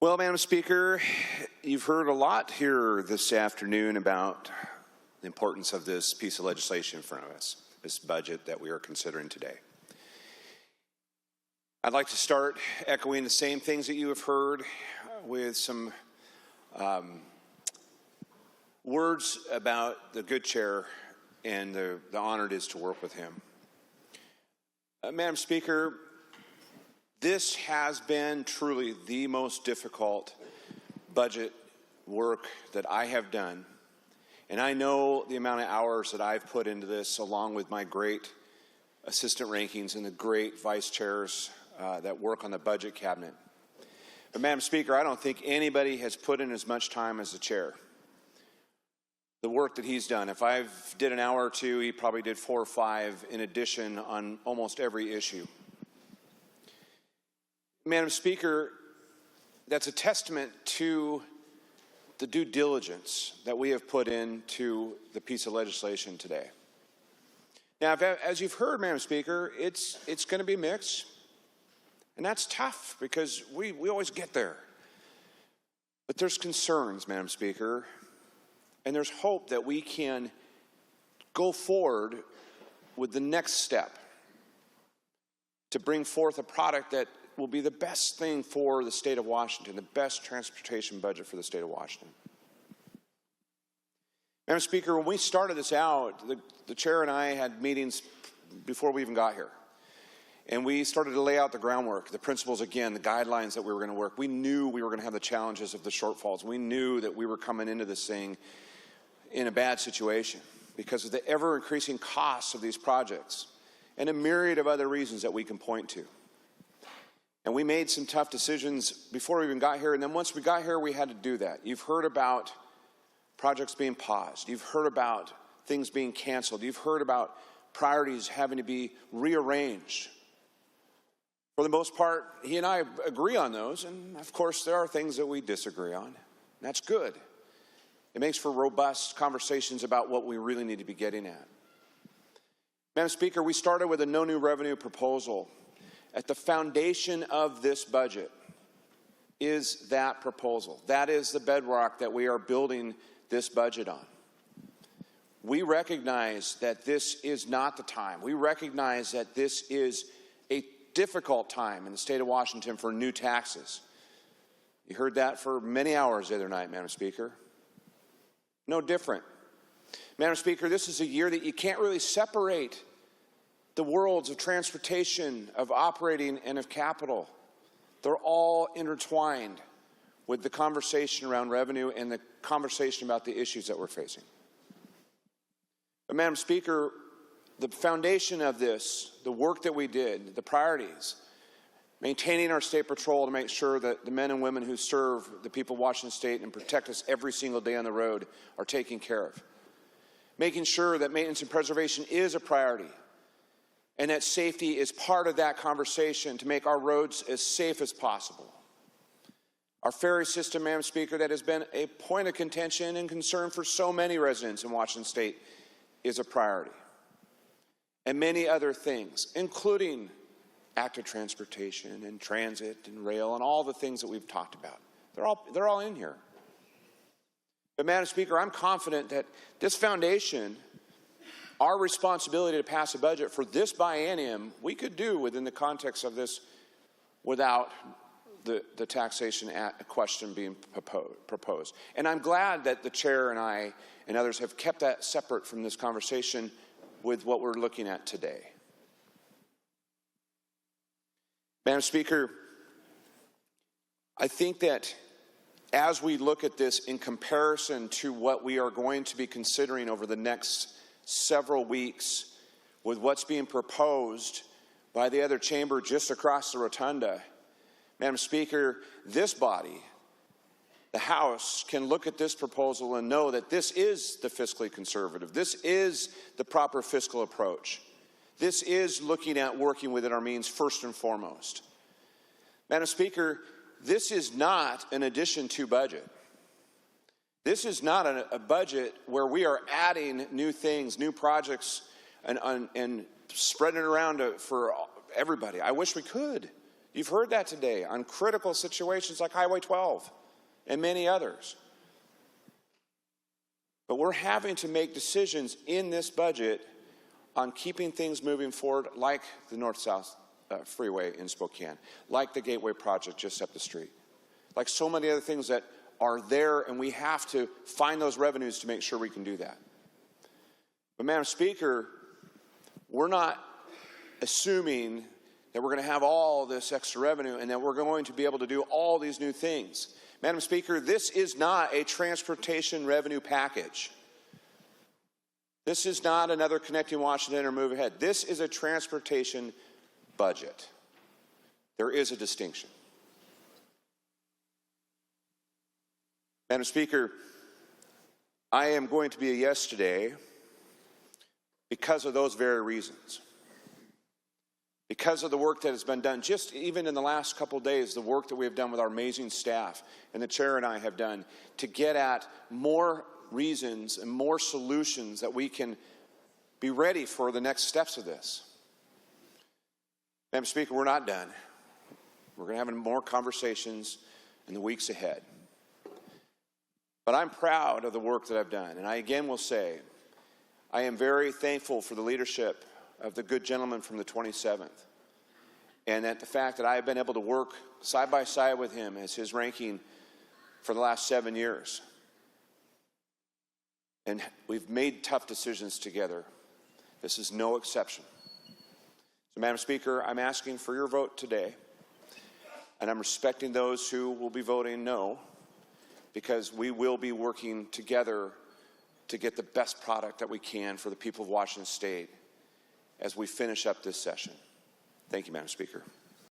Well, Madam Speaker, you've heard a lot here this afternoon about the importance of this piece of legislation in front of us, this budget that we are considering today. I'd like to start echoing the same things that you have heard with some words about the good chair and the honor it is to work with him. Madam Speaker, this has been truly the most difficult budget work that I have done. And I know the amount of hours that I've put into this, along with my great assistant rankings and the great vice chairs that work on the budget cabinet. But Madam Speaker, I don't think anybody has put in as much time as the chair. The work that he's done. If I did an hour or two, he probably did 4 or 5 in addition on almost every issue. Madam Speaker, that's a testament to the due diligence that we have put into the piece of legislation today. Now, as you've heard, Madam Speaker, it's going to be mixed, and that's tough because we always get there. But there's concerns, Madam Speaker, and there's hope that we can go forward with the next step to bring forth a product that will be the best thing for the state of Washington, the best transportation budget for the state of Washington. Madam Speaker, when we started this out, the chair and I had meetings before we even got here. And we started to lay out the groundwork, the principles again, the guidelines that we were going to work. We knew we were going to have the challenges of the shortfalls. We knew that we were coming into this thing in a bad situation because of the ever-increasing costs of these projects and a myriad of other reasons that we can point to. And we made some tough decisions before we even got here, and then once we got here, we had to do that. You've heard about projects being paused. You've heard about things being canceled. You've heard about priorities having to be rearranged. For the most part, he and I agree on those, and of course, there are things that we disagree on. That's good. It makes for robust conversations about what we really need to be getting at. Madam Speaker, we started with a no new revenue proposal. At the foundation of this budget is that proposal. That is the bedrock that we are building this budget on. We recognize that this is not the time. We recognize that this is a difficult time in the state of Washington for new taxes. You heard that for many hours the other night, Madam Speaker. No different. Madam Speaker, this is a year that you can't really separate the worlds of transportation, of operating, and of capital. They're all intertwined with the conversation around revenue and the conversation about the issues that we're facing. But Madam Speaker, the foundation of this, the work that we did, the priorities, maintaining our state patrol to make sure that the men and women who serve the people of Washington State and protect us every single day on the road are taken care of. Making sure that maintenance and preservation is a priority, and that safety is part of that conversation to make our roads as safe as possible. Our ferry system, Madam Speaker, that has been a point of contention and concern for so many residents in Washington State, is a priority. And many other things, including active transportation and transit and rail and all the things that we've talked about. They're all in here. But Madam Speaker, I'm confident that this foundation, our responsibility to pass a budget for this biennium, we could do within the context of this without the taxation question being proposed. And I'm glad that the chair and I and others have kept that separate from this conversation with what we're looking at today. Madam Speaker, I think that as we look at this in comparison to what we are going to be considering over the next several weeks with what's being proposed by the other chamber just across the rotunda, Madam Speaker, this body, the House, can look at this proposal and know that this is the fiscally conservative. This is the proper fiscal approach. This is looking at working within our means first and foremost. Madam Speaker, this is not an addition to budget. This is not a budget where we are adding new things, new projects, and spreading it around for everybody. I wish we could. You've heard that today on critical situations like Highway 12 and many others. But we're having to make decisions in this budget on keeping things moving forward, like the North-South Freeway in Spokane, like the Gateway Project just up the street, like so many other things that are there, and we have to find those revenues to make sure we can do that. But Madam Speaker, we're not assuming that we're going to have all this extra revenue and that we're going to be able to do all these new things. Madam Speaker, this is not a transportation revenue package. This is not another Connecting Washington or Move Ahead. This is a transportation budget. There is a distinction. Madam Speaker, I am going to be a yes today because of those very reasons. Because of the work that has been done, just even in the last couple of days, the work that we have done with our amazing staff and the chair and I have done to get at more reasons and more solutions that we can be ready for the next steps of this. Madam Speaker, we're not done. We're going to have more conversations in the weeks ahead. But I'm proud of the work that I've done. And I again will say, I am very thankful for the leadership of the good gentleman from the 27th. And that the fact that I have been able to work side by side with him as his ranking for the last 7 years. And we've made tough decisions together. This is no exception. So, Madam Speaker, I'm asking for your vote today. And I'm respecting those who will be voting no, because we will be working together to get the best product that we can for the people of Washington State as we finish up this session. Thank you, Madam Speaker.